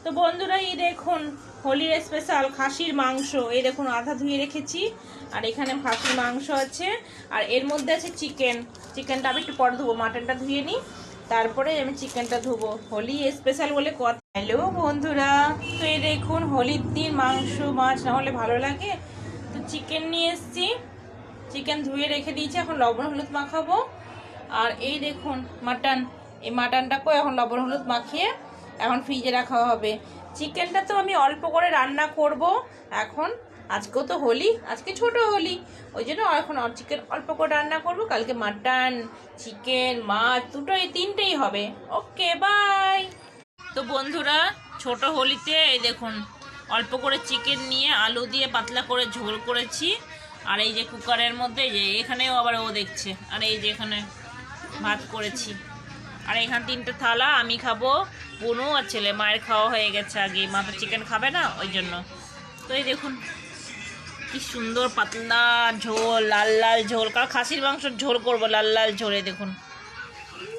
তো বন্ধুরা এই দেখুন হোলির স্পেশাল খাসির মাংস, এই দেখুন আধা ধুয়ে রেখেছি। আর এখানে খাসির মাংস আছে, আর এর মধ্যে আছে চিকেনটা আমি একটু পরে ধুবো, মাটনটা ধুয়ে নিই, তারপরে আমি চিকেনটা ধুবো। হোলি স্পেশাল বলে কথা। হ্যালো বন্ধুরা, তো এই দেখুন হোলির দিন মাংস মাছ না হলে ভালো লাগে, তো চিকেন নিয়ে এসেছি। চিকেন ধুয়ে রেখে দিয়েছি, এখন লবণ হলুদ মাখাবো। আর এই দেখুন মাটন, এই মাটনটাকেও এখন লবণ হলুদ মাখিয়ে এখন ফ্রিজে রাখা হবে। চিকেনটা তো আমি অল্প করে রান্না করব এখন, আজকেও তো হোলি, আজকে ছোট হোলি, ওই জন্য এখন চিকেন অল্প করে রান্না করব। কালকে মাটন চিকেন মাছ দুটোই তিনটেই হবে। Okay bye. তো বন্ধুরা ছোট হোলিতে এই দেখুন অল্প করে চিকেন নিয়ে আলু দিয়ে পাতলা করে ঝোল করেছি। আর এই যে কুকারের মধ্যে যে এখানেও আবার ও দেখছে, আর এই যে এখানে ভাত করেছি। আর এখানে 3টে থালা, আমি খাবো, বোনু আর ছেলে। মায়ের খাওয়া হয়ে গেছে আগে, মা তো চিকেন খাবে না ওই জন্য। তো এই দেখুন কি সুন্দর পাতলা ঝোল, লাল লাল ঝোল, কারণ খাসির মাংসের ঝোল করবো লাল লাল ঝোলে দেখুন।